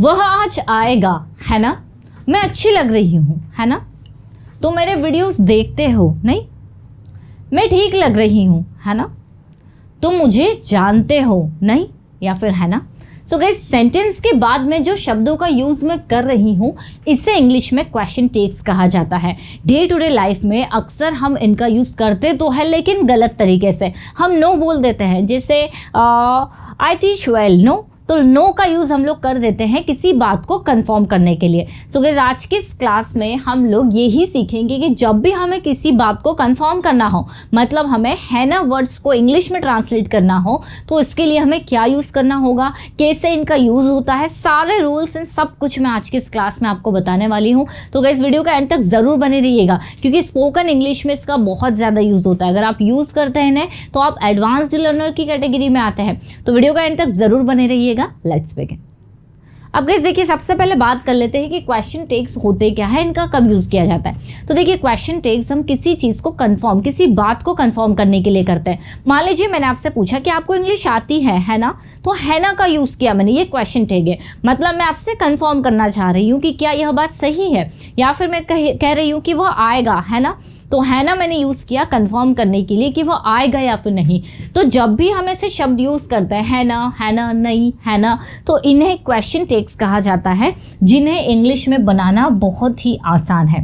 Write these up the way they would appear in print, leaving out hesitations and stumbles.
वह आज आएगा, है ना। मैं अच्छी लग रही हूँ, है ना। तुम मेरे वीडियोस देखते हो, नहीं। मैं ठीक लग रही हूँ, है ना। तुम मुझे जानते हो, नहीं, या फिर है ना। सो गाइस, सेंटेंस के बाद में जो शब्दों का यूज़ मैं कर रही हूँ इसे इंग्लिश में क्वेश्चन टेक्स कहा जाता है। डे टू डे लाइफ में अक्सर हम इनका यूज़ करते तो है, लेकिन गलत तरीके से। हम नो बोल देते हैं, जैसे आई टीच वेल, नो। तो नो का यूज़ हम लोग कर देते हैं किसी बात को कंफर्म करने के लिए। सो गाइस, आज की इस क्लास में हम लोग यही सीखेंगे कि जब भी हमें किसी बात को कंफर्म करना हो, मतलब हमें है ना वर्ड्स को इंग्लिश में ट्रांसलेट करना हो, तो इसके लिए हमें क्या यूज़ करना होगा, कैसे इनका यूज़ होता है, सारे रूल्स एंड सब कुछ मैं आज की इस क्लास में आपको बताने वाली हूँ। तो गाइस, वीडियो का एंड तक ज़रूर बने रहिएगा, क्योंकि स्पोकन इंग्लिश में इसका बहुत ज़्यादा यूज़ होता है। अगर आप यूज़ करते हैं ना तो आप एडवांस्ड लर्नर की कैटेगरी में आते हैं। तो वीडियो का एंड तक ज़रूर बने रहिएगा। Let's begin. अब गाइस देखिए, सबसे पहले बात कर लेते हैं कि क्वेश्चन टेक्स होते क्या है, इनका कब यूज किया जाता है। तो देखिए, क्वेश्चन टेक्स हम किसी चीज को कंफर्म, किसी बात को कंफर्म करने के लिए करते हैं। मान लीजिए मैंने आपसे पूछा कि आपको इंग्लिश आती है ना। तो है ना का यूज किया मैंने, ये क्वेश्चन टेक है। मतलब मैं आपसे कंफर्म करना चाह रही हूँ कि क्या यह बात सही है, या फिर मैं कह रही हूँ कि वह आएगा, है ना। तो है ना मैंने यूज़ किया कंफर्म करने के लिए कि वो आएगा या फिर नहीं। तो जब भी हम ऐसे शब्द यूज़ करते हैं, है ना, नहीं, है ना, तो इन्हें क्वेश्चन टेक्स कहा जाता है, जिन्हें इंग्लिश में बनाना बहुत ही आसान है।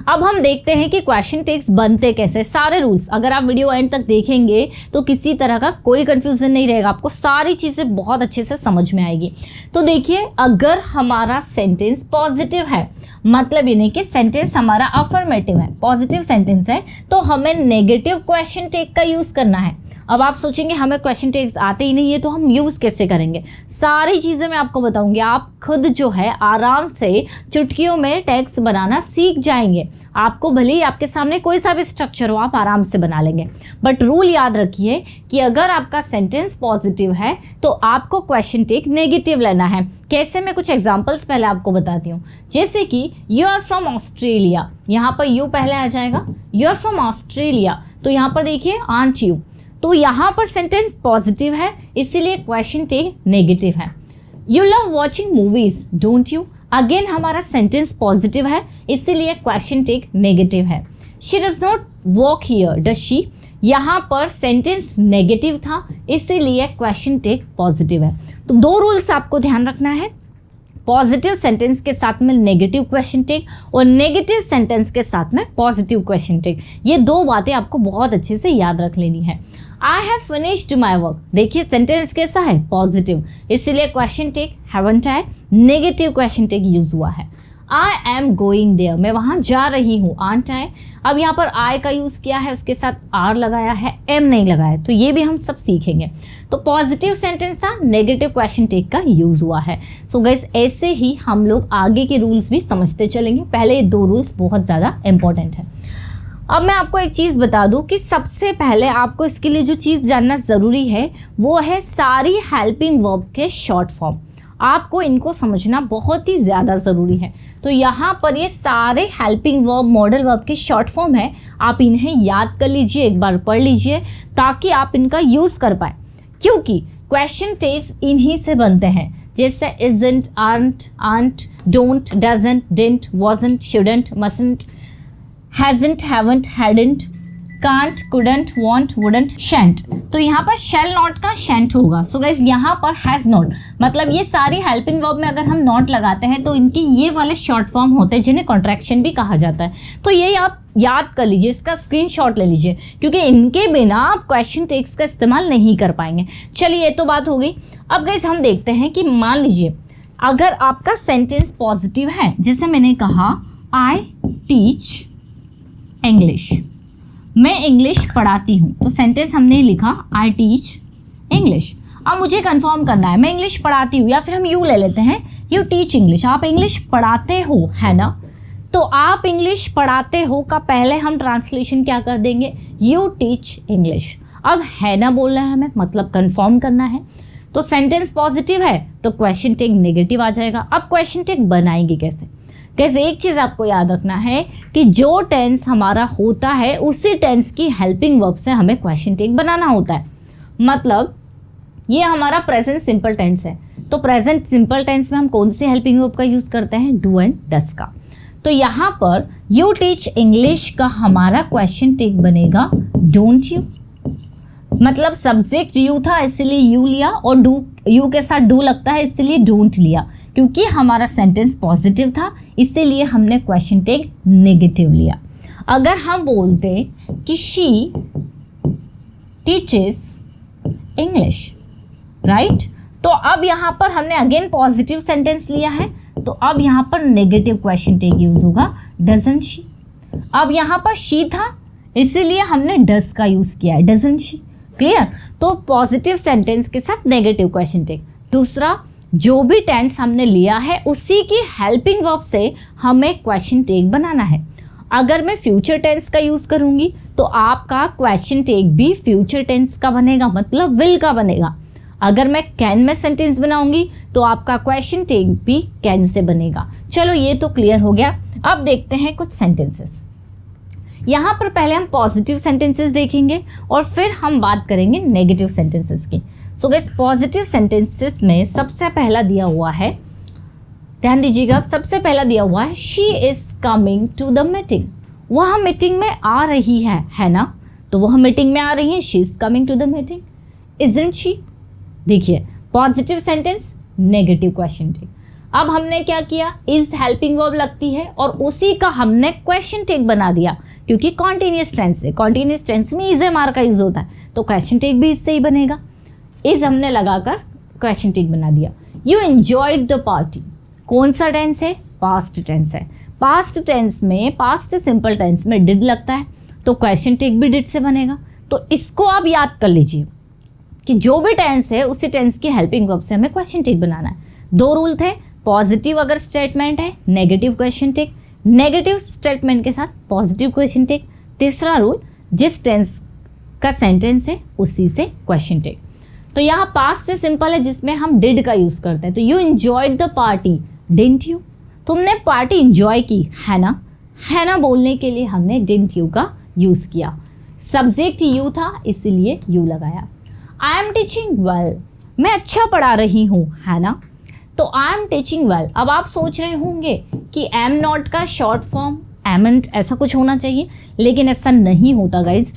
अब हम देखते हैं कि क्वेश्चन टेक्स बनते कैसे। सारे रूल्स अगर आप वीडियो एंड तक देखेंगे तो किसी तरह का कोई कंफ्यूजन नहीं रहेगा, आपको सारी चीज़ें बहुत अच्छे से समझ में आएगी। तो देखिए, अगर हमारा सेंटेंस पॉजिटिव है, मतलब ये नहीं कि सेंटेंस हमारा अफर्मेटिव है, पॉजिटिव सेंटेंस है, तो हमें नेगेटिव क्वेश्चन टेक का यूज़ करना है। अब आप सोचेंगे हमें क्वेश्चन टेक्स आते ही नहीं है, तो हम यूज़ कैसे करेंगे। सारी चीज़ें मैं आपको बताऊंगी, आप खुद जो है आराम से चुटकियों में टेक्स्ट बनाना सीख जाएंगे। आपको भले ही आपके सामने कोई सा भी स्ट्रक्चर हो, आप आराम से बना लेंगे। बट रूल याद रखिए कि अगर आपका सेंटेंस पॉजिटिव है तो आपको क्वेश्चन टेक नेगेटिव लेना है। कैसे, मैं कुछ एग्जांपल्स पहले आपको बताती हूँ। जैसे कि यू आर फ्रॉम ऑस्ट्रेलिया, यहाँ पर यू पहले आ जाएगा। यू आर फ्रॉम ऑस्ट्रेलिया, तो यहाँ पर देखिए आंट यू, तो यहाँ पर सेंटेंस पॉजिटिव है, इसीलिए क्वेश्चन टेक नेगेटिव है। You love watching movies, don't you, again हमारा सेंटेंस पॉजिटिव है, इसीलिए क्वेश्चन टेक नेगेटिव है। She does not walk here, does she, यहाँ पर सेंटेंस नेगेटिव था, इसीलिए क्वेश्चन टेक पॉजिटिव है। तो दो रूल्स आपको ध्यान रखना है, पॉजिटिव सेंटेंस के साथ में नेगेटिव क्वेश्चन टेक और नेगेटिव सेंटेंस के साथ में पॉजिटिव क्वेश्चन टेक। ये दो बातें आपको बहुत अच्छे से याद रख लेनी है। I have finished my work, देखिए सेंटेंस कैसा है, पॉजिटिव, इसलिए question tag haven't I, negative question tag use हुआ है। आई एम गोइंग देयर, मैं वहाँ जा रही हूँ, आंट आई। अब यहाँ पर आई का यूज़ किया है, उसके साथ आर लगाया है, एम नहीं लगाया, तो ये भी हम सब सीखेंगे। तो पॉजिटिव सेंटेंस था, नेगेटिव क्वेश्चन टेक का यूज़ हुआ है। सो गाइस, ऐसे ही हम लोग आगे के रूल्स भी समझते चलेंगे। पहले ये दो रूल्स बहुत ज़्यादा इंपॉर्टेंट है। अब मैं आपको एक चीज़ बता दूं कि सबसे पहले आपको इसके लिए जो चीज़ जानना ज़रूरी है वो है सारी हेल्पिंग वर्ब के शॉर्ट फॉर्म। आपको इनको समझना बहुत ही ज़्यादा ज़रूरी है। तो यहाँ पर ये सारे हेल्पिंग वर्ब, मॉडल वर्ब के शॉर्ट फॉर्म है, आप इन्हें याद कर लीजिए, एक बार पढ़ लीजिए ताकि आप इनका यूज़ कर पाए, क्योंकि क्वेश्चन टेक्स इन्हीं से बनते हैं। जैसे isn't, aren't, don't, doesn't, didn't, wasn't, shouldn't, mustn't, hasn't, haven't, hadn't, can't, couldn't, won't, wouldn't, shan't। तो यहाँ पर shall not का shan't होगा। सो गाइस, यहाँ पर has not, मतलब ये सारी हेल्पिंग वर्ब में अगर हम नॉट लगाते हैं तो इनकी ये वाले शॉर्ट फॉर्म होते हैं जिन्हें कॉन्ट्रैक्शन भी कहा जाता है। तो ये आप याद कर लीजिए, इसका स्क्रीनशॉट ले लीजिए, क्योंकि इनके बिना आप क्वेश्चन टेक्स का इस्तेमाल नहीं कर पाएंगे। चलिए, ये तो बात हो गई। अब गाइस हम देखते हैं कि मान लीजिए अगर आपका सेंटेंस पॉजिटिव है, जैसे मैंने कहा आई टीच इंग्लिश, मैं इंग्लिश पढ़ाती हूँ, तो सेंटेंस हमने लिखा आई टीच इंग्लिश। अब मुझे कंफर्म करना है मैं इंग्लिश पढ़ाती हूँ, या फिर हम यू ले लेते हैं, यू टीच इंग्लिश, आप इंग्लिश पढ़ाते हो, है ना। तो आप इंग्लिश पढ़ाते हो का पहले हम ट्रांसलेशन क्या कर देंगे, यू टीच इंग्लिश। अब है ना बोलना है हमें, मतलब कंफर्म करना है। तो सेंटेंस पॉजिटिव है तो क्वेश्चन टेक नेगेटिव आ जाएगा। अब क्वेश्चन टेक बनाएंगे कैसे। कैसे, एक चीज़ आपको याद रखना है कि जो टेंस हमारा होता है उसी टेंस की हेल्पिंग वर्ब से हमें क्वेश्चन टेक बनाना होता है। मतलब ये हमारा प्रेजेंट सिंपल टेंस है, तो प्रेजेंट सिंपल टेंस में हम कौन से हेल्पिंग वर्ब का यूज करते हैं? डू एंड डस का। तो यहाँ पर यू टीच इंग्लिश का हमारा क्वेश्चन टेक बनेगा डोंट यू। मतलब सब्जेक्ट यू था इसलिए यू लिया, और डू यू के साथ डू लगता है इसलिए डोंट लिया। क्योंकि हमारा सेंटेंस पॉजिटिव था इसीलिए हमने क्वेश्चन टेक नेगेटिव लिया। अगर हम बोलते कि शी टीचेस इंग्लिश, राइट, तो अब यहाँ पर हमने अगेन पॉजिटिव सेंटेंस लिया है, तो अब यहाँ पर नेगेटिव क्वेश्चन टेक यूज होगा डजंट शी। अब यहाँ पर शी था इसीलिए हमने डस का यूज किया है, डजंट शी। क्लियर? तो पॉजिटिव सेंटेंस के साथ नेगेटिव क्वेश्चन टेक। दूसरा, जो भी टेंस हमने लिया है उसी की हेल्पिंग वर्ब से हमें क्वेश्चन टेक बनाना है। अगर मैं फ्यूचर टेंस का यूज करूंगी तो आपका क्वेश्चन टेक भी फ्यूचर टेंस का बनेगा, मतलब विल का बनेगा। अगर मैं कैन में सेंटेंस बनाऊंगी तो आपका क्वेश्चन टेक भी कैन से बनेगा। चलो ये तो क्लियर हो गया। अब देखते हैं कुछ सेंटेंसेस। यहाँ पर पहले हम पॉजिटिव सेंटेंसेस देखेंगे और फिर हम बात करेंगे नेगेटिव सेंटेंसेस की। सो गाइस, पॉजिटिव सेंटेंसेस में सबसे पहला दिया हुआ है, ध्यान दीजिएगा, सबसे पहला दिया हुआ है she is coming to the meeting. वह मीटिंग में आ रही है ना? तो वह मीटिंग में आ रही है, she is coming to the meeting. Isn't she? देखिए, positive sentence, negative question tag. अब हमने क्या किया, इज हेल्पिंग वर्ब लगती है और उसी का हमने क्वेश्चन टेक बना दिया, क्योंकि कॉन्टिन्यूस टेंस है, कॉन्टिन्यूस टेंस में इज एम आर का यूज होता है, तो क्वेश्चन टेक भी इससे ही बनेगा। इज हमने लगाकर क्वेश्चन टेक बना दिया। यू एंजॉयड द पार्टी, कौन सा टेंस है? पास्ट टेंस है। पास्ट टेंस में, पास्ट सिंपल टेंस में डिड लगता है, तो क्वेश्चन टेक भी डिड से बनेगा। तो इसको आप याद कर लीजिए कि जो भी टेंस है उसी टेंस की हेल्पिंग वर्ब से हमें क्वेश्चन टेक बनाना है। दो रूल थे, पॉजिटिव अगर स्टेटमेंट है negative question tag, negative statement के साथ पॉजिटिव क्वेश्चन टेक। तीसरा रूल, जिस टेंस का सेंटेंस है उसी से क्वेश्चन टेक। तो यहाँ पास्ट सिंपल है जिसमें हम डिड का यूज करते हैं। तो you enjoyed the party, didn't you? तुमने पार्टी एंजॉय की, है ना? है ना बोलने के लिए हमने डिडंट यू का यूज किया। सब्जेक्ट यू था इसलिए यू लगाया। आई एम टीचिंग वेल, मैं अच्छा पढ़ा रही हूँ, है ना? तो आई एम टीचिंग वेल। अब आप सोच रहे होंगे कि एम नॉट का शॉर्ट फॉर्म एमेंट ऐसा कुछ होना चाहिए, लेकिन ऐसा नहीं होता गाइज।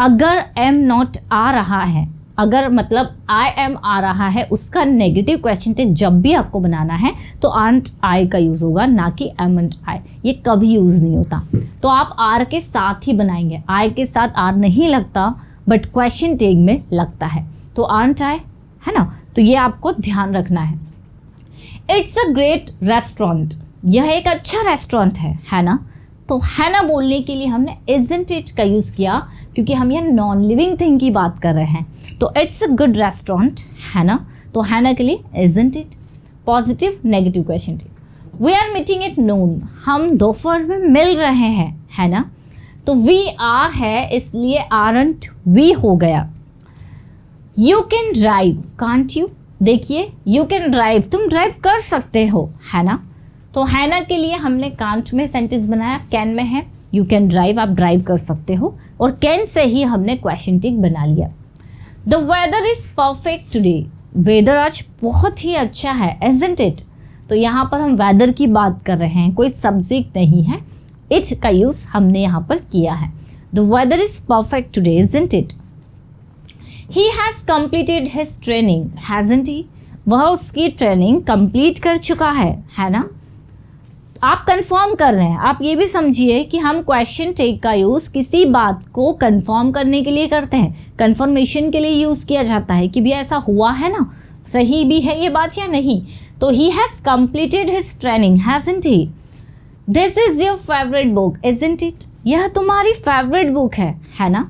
अगर एम नॉट आ रहा है, अगर मतलब आई एम आ रहा है, उसका नेगेटिव क्वेश्चन टेक जब भी आपको बनाना है तो आंट आई का यूज होगा, ना कि एमेंट आई। ये कभी यूज नहीं होता। तो आप आर के साथ ही बनाएंगे, आई के साथ आर नहीं लगता बट क्वेश्चन टेक में लगता है, तो आंट आई, है ना? तो ये आपको ध्यान रखना है। इट्स अ ग्रेट रेस्टोरेंट, यह एक अच्छा रेस्टोरेंट है ना? तो है ना बोलने के लिए हमने इजंट इट का यूज़ किया, क्योंकि हम ये नॉन लिविंग थिंग की बात कर रहे हैं। तो इट्स अ गुड रेस्टोरेंट, है ना? तो है ना के लिए isn't it. Positive negative question tag. We are meeting at noon, हम दोपहर में मिल रहे हैं, है ना? तो वी आर है इसलिए आरंट वी हो गया। You can drive, can't you? देखिए, यू कैन ड्राइव, तुम ड्राइव कर सकते हो, है ना? तो है ना के लिए हमने कांट में सेंटेंस बनाया, कैन में है यू कैन ड्राइव, आप ड्राइव कर सकते हो, और कैन से ही हमने क्वेश्चन टिक बना लिया। The weather is perfect today, weather आज बहुत ही अच्छा है, इजंट इट? तो यहाँ पर हम वेदर की बात कर रहे हैं, कोई सब्जेक्ट नहीं है, इट का यूज हमने यहाँ पर किया है। The weather is perfect today, isn't it? He has completed his training, hasn't he? वह उसकी ट्रेनिंग कंप्लीट कर चुका है ना? आप कंफर्म कर रहे हैं। आप ये भी समझिए कि हम क्वेश्चन टेक का यूज़ किसी बात को कंफर्म करने के लिए करते हैं, कंफर्मेशन के लिए यूज़ किया जाता है कि भैया ऐसा हुआ है ना, सही भी है ये बात या नहीं। तो ही has completed his training, hasn't he? This is your favourite book, isn't it? यह तुम्हारी फेवरेट बुक है ना?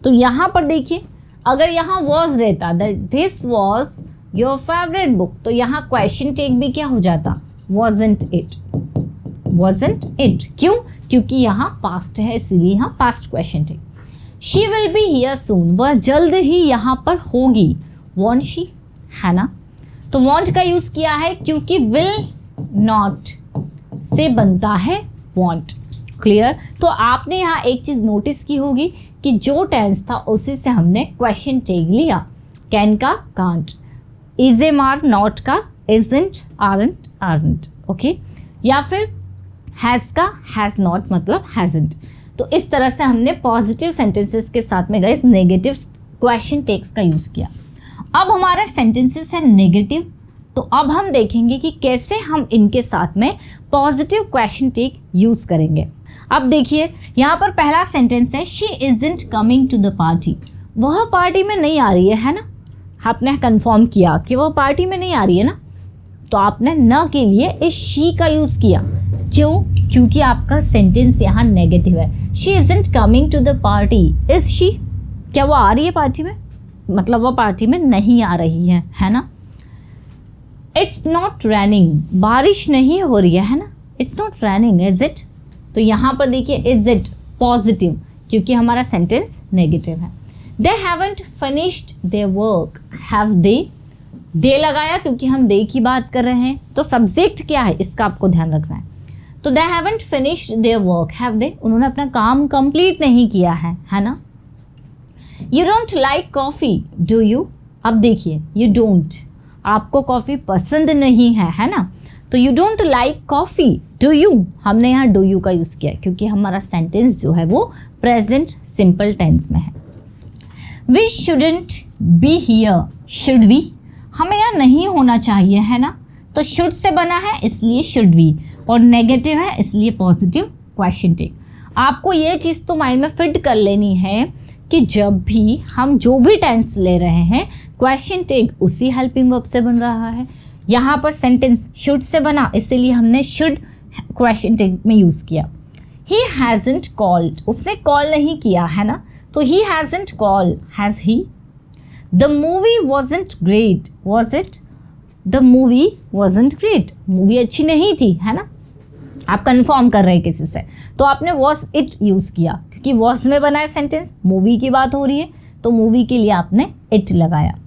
तो यहाँ पर देखिए, अगर यहाँ वॉज रहता, this was your favourite book, तो यहाँ क्वेश्चन टेक भी क्या हो जाता, वॉजंट इट, वॉजंट इट। क्यों? क्योंकि यहाँ पास्ट है इसीलिए यहाँ past question tag. She will be here soon, वह जल्द ही यहाँ पर होगी, वॉन्ट शी, है ना? तो वॉन्ट का यूज किया है क्योंकि विल नॉट से बनता है वॉन्ट। क्लियर? तो आपने यहाँ एक चीज नोटिस की होगी कि जो टेंस था उसी से हमने क्वेश्चन टेक लिया, कैन का can't, is am are not का isn't, aren't, aren't, ओके या फिर हैज़ का हैज़ नॉट मतलब हैज़ंट। तो इस तरह से हमने पॉजिटिव सेंटेंसेस के साथ में गाइस नेगेटिव क्वेश्चन टेक्स का यूज़ किया। अब हमारे सेंटेंसेस है नेगेटिव, तो अब हम देखेंगे कि कैसे हम इनके साथ में पॉजिटिव क्वेश्चन टेक यूज़ करेंगे। अब देखिए यहाँ पर पहला सेंटेंस है she isn't coming to the party, वह पार्टी में नहीं आ रही है ना। आपने कंफर्म किया कि वह पार्टी में नहीं आ रही है ना, तो आपने न के लिए इस शी का यूज़ किया। क्यों? क्योंकि आपका सेंटेंस यहाँ नेगेटिव है। She isn't coming to the party, is she, क्या वो आ रही है पार्टी में, मतलब वो पार्टी में नहीं आ रही है ना। इट्स नॉट रैनिंग, बारिश नहीं हो रही है ना। It's not raining, is it, तो यहाँ पर देखिए इज इट पॉजिटिव क्योंकि हमारा सेंटेंस नेगेटिव है। They haven't finished their work, have they लगाया क्योंकि हम दे की बात कर रहे हैं, तो सब्जेक्ट क्या है इसका आपको ध्यान रखना है। तो they haven't finished their work, have they, उन्होंने अपना काम कंप्लीट नहीं किया है ना। You don't like coffee, do you, अब देखिए यू डोंट, आपको कॉफ़ी पसंद नहीं है ना, तो you don't like coffee, do you, हमने यहाँ डू यू का यूज़ किया क्योंकि हमारा सेंटेंस जो है वो प्रेजेंट सिंपल टेंस में है। We shouldn't be here, should we, हमें यहाँ नहीं होना चाहिए है ना, तो शुड से बना है इसलिए शुड वी, और नेगेटिव है इसलिए पॉजिटिव क्वेश्चन टेक। आपको ये चीज़ तो माइंड में फिट कर लेनी है कि जब भी हम जो भी टेंस ले रहे हैं क्वेश्चन टेक उसी हेल्पिंग वर्ब से बन रहा है। यहाँ पर सेंटेंस शुड से बना इसीलिए हमने शुड क्वेश्चन टेक में यूज़ किया। ही हैज़ंट कॉल्ड, उसने कॉल नहीं किया है ना, तो he hasn't called, has he. The movie wasn't great, was it, the movie wasn't great, movie अच्छी नहीं थी है ना, आप कंफर्म कर रहे हैं किसी से, तो आपने वॉज इट यूज़ किया क्योंकि वॉज में बना है सेंटेंस, मूवी की बात हो रही है तो मूवी के लिए आपने इट लगाया।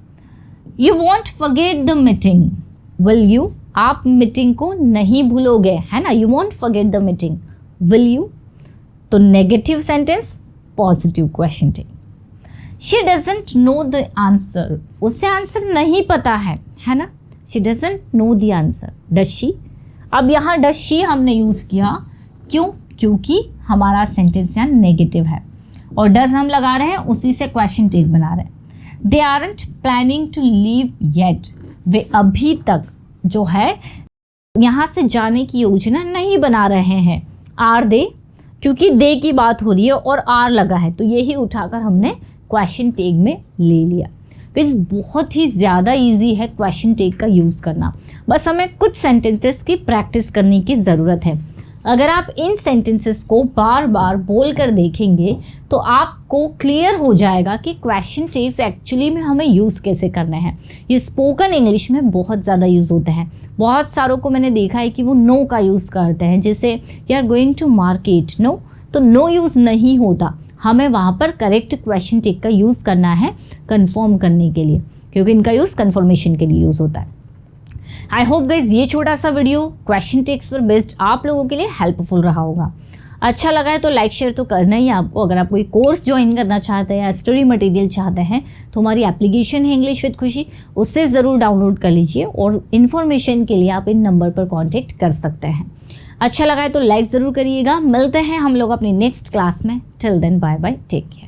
You won't forget the meeting, will you, आप मीटिंग को नहीं भूलोगे है ना, you won't forget the meeting, will you, तो negative sentence positive question tag. She doesn't know the answer, उसे आंसर नहीं पता है ना, she doesn't know the answer, does she, अब यहाँ डज शी हमने यूज़ किया, क्यों? क्योंकि हमारा सेंटेंस यहाँ नेगेटिव है और डज हम लगा रहे हैं उसी से क्वेश्चन टेक बना रहे हैं। They aren't planning to leave yet, वे अभी तक जो है यहाँ से जाने की योजना नहीं बना रहे हैं। आर दे, क्योंकि दे की बात हो रही है और आर लगा है तो यही उठाकर हमने क्वेश्चन टेक में ले लिया। बहुत ही ज़्यादा इजी है क्वेश्चन टेक का यूज़ करना, बस हमें कुछ सेंटेंसेस की प्रैक्टिस करने की ज़रूरत है। अगर आप इन सेंटेंसेस को बार बार बोल कर देखेंगे तो आपको क्लियर हो जाएगा कि क्वेश्चन टेक्स एक्चुअली में हमें यूज़ कैसे करना है। ये स्पोकन इंग्लिश में बहुत ज़्यादा यूज़ होता है। बहुत सारों को मैंने देखा है कि वो नो का यूज़ करते हैं, जैसे you are going to market, no, तो नो यूज़ नहीं होता, हमें वहाँ पर करेक्ट क्वेश्चन टेक का यूज़ करना है कंफर्म करने के लिए, क्योंकि इनका यूज़ कंफर्मेशन के लिए यूज़ होता है। आई होप गाइज ये छोटा सा वीडियो क्वेश्चन टेक्स पर बेस्ड आप लोगों के लिए हेल्पफुल रहा होगा। अच्छा लगा है तो लाइक शेयर तो करना ही है आपको। अगर आप कोई कोर्स ज्वाइन करना चाहते हैं या स्टडी मटेरियल चाहते हैं तो हमारी एप्लीकेशन है इंग्लिश विद खुशी, उससे ज़रूर डाउनलोड कर लीजिए और इन्फॉर्मेशन के लिए आप इन नंबर पर कॉन्टेक्ट कर सकते हैं। अच्छा लगा है तो लाइक ज़रूर करिएगा। मिलते हैं हम लोग अपनी नेक्स्ट क्लास में। Till then bye bye, take care.